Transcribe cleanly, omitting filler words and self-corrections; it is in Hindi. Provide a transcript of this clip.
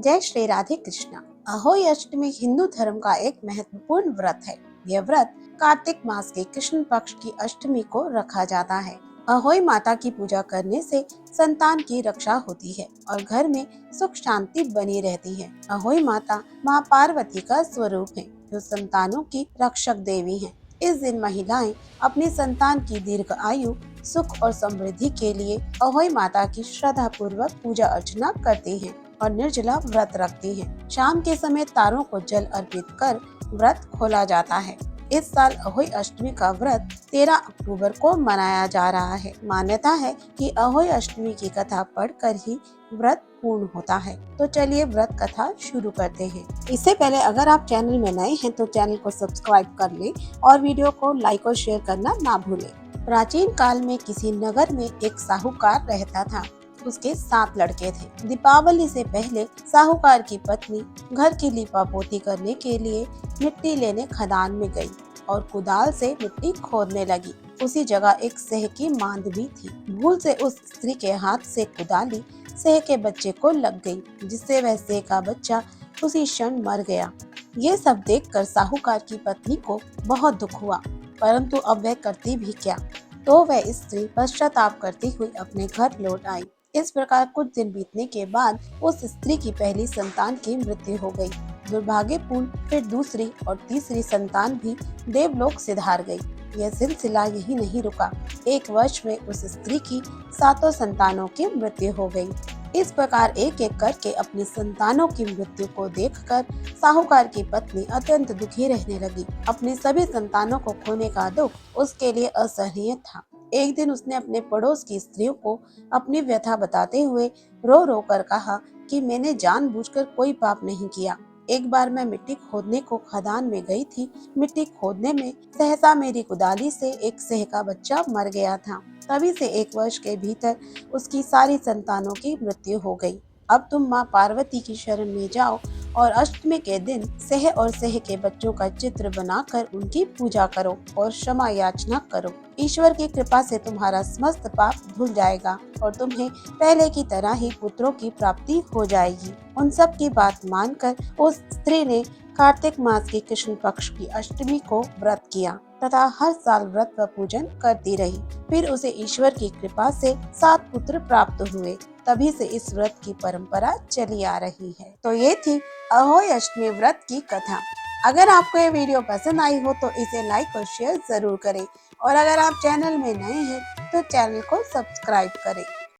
जय श्री राधे कृष्णा। अहोई अष्टमी हिंदू धर्म का एक महत्वपूर्ण व्रत है। यह व्रत कार्तिक मास के कृष्ण पक्ष की अष्टमी को रखा जाता है। अहोई माता की पूजा करने से संतान की रक्षा होती है और घर में सुख शांति बनी रहती है। अहोई माता माँ पार्वती का स्वरूप है, जो संतानों की रक्षक देवी है। इस दिन महिलाएं अपनी संतान की दीर्घ आयु, सुख और समृद्धि के लिए अहोई माता की श्रद्धा पूर्वक पूजा अर्चना करती हैं और निर्जला व्रत रखती हैं। शाम के समय तारों को जल अर्पित कर व्रत खोला जाता है। इस साल अहोई अष्टमी का व्रत 13 अक्टूबर को मनाया जा रहा है। मान्यता है कि अहोई अष्टमी की कथा पढ़कर ही व्रत पूर्ण होता है। तो चलिए व्रत कथा शुरू करते हैं। इससे पहले अगर आप चैनल में नए हैं तो चैनल को सब्सक्राइब कर लें और वीडियो को लाइक और शेयर करना ना भूलें। प्राचीन काल में किसी नगर में एक साहूकार रहता था। उसके 7 लड़के थे। दीपावली से पहले साहूकार की पत्नी घर की लीपापोती करने के लिए मिट्टी लेने खदान में गई और कुदाल से मिट्टी खोदने लगी। उसी जगह एक सेह की मांद भी थी। भूल से उस स्त्री के हाथ से कुदाली सेह के बच्चे को लग गई, जिससे वह सेह का बच्चा उसी क्षण मर गया। ये सब देखकर साहूकार की पत्नी को बहुत दुख हुआ, परंतु अब वह करती भी क्या। तो वह स्त्री पश्चाताप करती हुई अपने घर लौट आई। इस प्रकार कुछ दिन बीतने के बाद उस स्त्री की पहली संतान की मृत्यु हो गई। दुर्भाग्यपूर्ण फिर दूसरी और तीसरी संतान भी देवलोक सिधार गई। यह सिलसिला यही नहीं रुका। 1 वर्ष में उस स्त्री की 7 संतानों की मृत्यु हो गई। इस प्रकार एक एक करके अपनी संतानों की मृत्यु को देखकर साहूकार की पत्नी अत्यंत दुखी रहने लगी। अपनी सभी संतानों को खोने का दुख उसके लिए असहनीय था। एक दिन उसने अपने पड़ोस की स्त्रियों को अपनी व्यथा बताते हुए रो रो कर कहा कि मैंने जानबूझकर कोई पाप नहीं किया। एक बार मैं मिट्टी खोदने को खदान में गई थी। मिट्टी खोदने में सहसा मेरी कुदाली से एक सेह का बच्चा मर गया था। तभी से 1 वर्ष के भीतर उसकी सारी संतानों की मृत्यु हो गई। अब तुम माँ पार्वती की शरण में जाओ और अष्टमी के दिन सेह और सेह के बच्चों का चित्र बनाकर उनकी पूजा करो और क्षमा याचना करो। ईश्वर की कृपा से तुम्हारा समस्त पाप धुल जाएगा और तुम्हें पहले की तरह ही पुत्रों की प्राप्ति हो जाएगी। उन सब की बात मानकर उस स्त्री ने कार्तिक मास की कृष्ण पक्ष की अष्टमी को व्रत किया तथा हर साल व्रत व पूजन करती रही। फिर उसे ईश्वर की कृपा से 7 पुत्र प्राप्त हुए। तभी से इस व्रत की परंपरा चली आ रही है। तो ये थी अहोई अष्टमी व्रत की कथा। अगर आपको ये वीडियो पसंद आई हो तो इसे लाइक और शेयर जरूर करें और अगर आप चैनल में नए हैं तो चैनल को सब्सक्राइब करें।